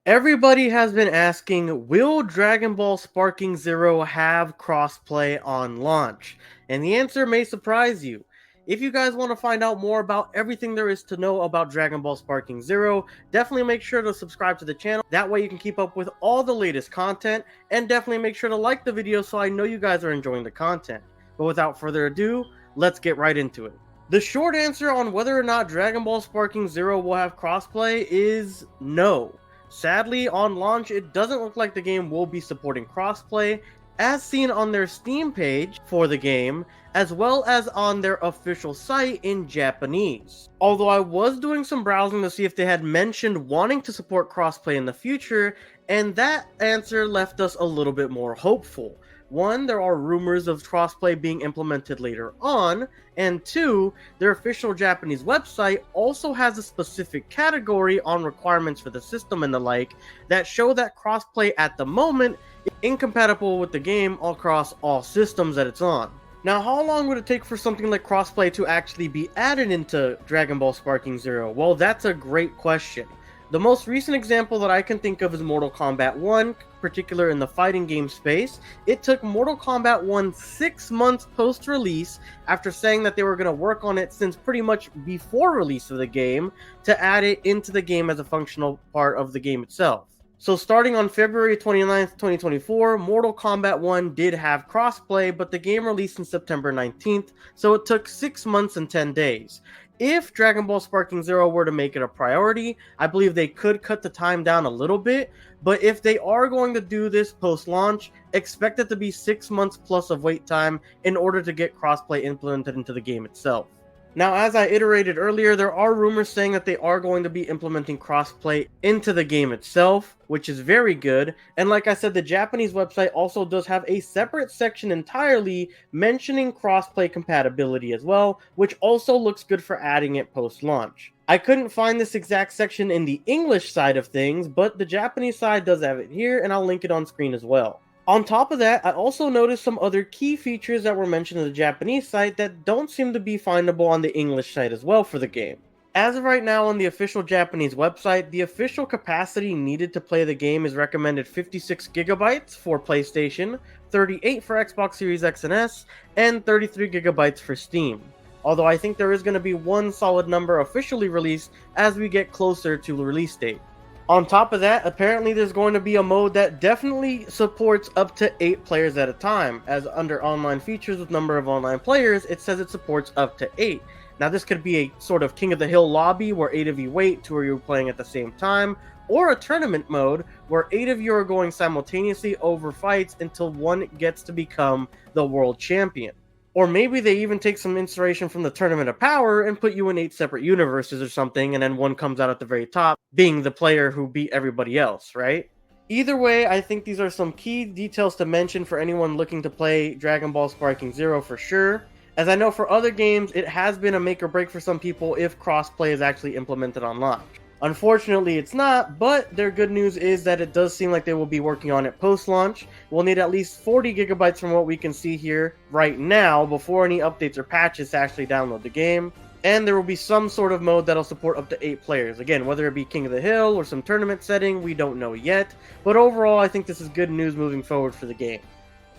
Everybody has been asking, will Dragon Ball Sparking Zero have crossplay on launch? And the answer may surprise you. If you guys want to find out more about everything there is to know about Dragon Ball Sparking Zero, definitely make sure to subscribe to the channel. That way you can keep up with all the latest content, and definitely make sure to like the video so I know you guys are enjoying the content. But without further ado, let's get right into it. The short answer on whether or not Dragon Ball Sparking Zero will have crossplay is no. Sadly, on launch, it doesn't look like the game will be supporting crossplay, as seen on their Steam page for the game, as well as on their official site in Japanese. Although I was doing some browsing to see if they had mentioned wanting to support crossplay in the future, and that answer left us a little bit more hopeful. One, there are rumors of crossplay being implemented later on, and two, their official Japanese website also has a specific category on requirements for the system and the like that show that crossplay at the moment is incompatible with the game across all systems that it's on. Now, how long would it take for something like crossplay to actually be added into Dragon Ball Sparking Zero? Well, that's a great question. The most recent example that I can think of is Mortal Kombat 1, particular in the fighting game space. It took Mortal Kombat 1 6 months post-release, after saying that they were going to work on it since pretty much before release of the game, to add it into the game as a functional part of the game itself. So starting on February 29th, 2024, Mortal Kombat 1 did have crossplay, but the game released on September 19th, so it took 6 months and 10 days. If Dragon Ball Sparking Zero were to make it a priority, I believe they could cut the time down a little bit, but if they are going to do this post-launch, expect it to be 6 months plus of wait time in order to get crossplay implemented into the game itself. Now, as I iterated earlier, there are rumors saying that they are going to be implementing crossplay into the game itself, which is very good. And like I said, the Japanese website also does have a separate section entirely mentioning crossplay compatibility as well, which also looks good for adding it post-launch. I couldn't find this exact section in the English side of things, but the Japanese side does have it here, and I'll link it on screen as well. On top of that, I also noticed some other key features that were mentioned in the Japanese site that don't seem to be findable on the English site as well for the game. As of right now on the official Japanese website, the official capacity needed to play the game is recommended 56 gigabytes for PlayStation, 38 for Xbox Series X and S, and 33 gigabytes for Steam. Although I think there is going to be one solid number officially released as we get closer to the release date. On top of that, apparently there's going to be a mode that definitely supports up to 8 players at a time, as under online features with number of online players, it says it supports up to 8. Now this could be a sort of King of the Hill lobby where 8 of you wait, 2 of you are playing at the same time, or a tournament mode where 8 of you are going simultaneously over fights until one gets to become the world champion. Or maybe they even take some inspiration from the Tournament of Power and put you in 8 separate universes or something, and then one comes out at the very top, being the player who beat everybody else, right? Either way, I think these are some key details to mention for anyone looking to play Dragon Ball Sparking Zero for sure. As I know for other games, it has been a make or break for some people if crossplay is actually implemented on launch. Unfortunately, it's not, but their good news is that it does seem like they will be working on it post-launch. We'll need at least 40 gigabytes from what we can see here right now before any updates or patches to actually download the game. And there will be some sort of mode that'll support up to 8 players. Again, whether it be King of the Hill or some tournament setting, we don't know yet. But overall, I think this is good news moving forward for the game.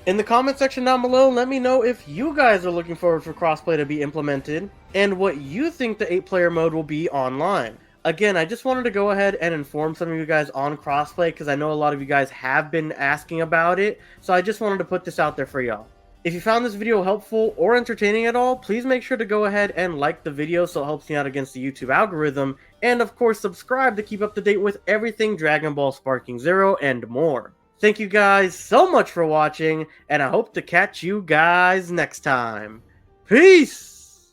In the comment section down below, let me know if you guys are looking forward for crossplay to be implemented and what you think the 8-player mode will be online. Again, I just wanted to go ahead and inform some of you guys on crossplay because I know a lot of you guys have been asking about it, so I just wanted to put this out there for y'all. If you found this video helpful or entertaining at all, please make sure to go ahead and like the video so it helps me out against the YouTube algorithm, and of course subscribe to keep up to date with everything Dragon Ball Sparking Zero and more. Thank you guys so much for watching, and I hope to catch you guys next time. Peace!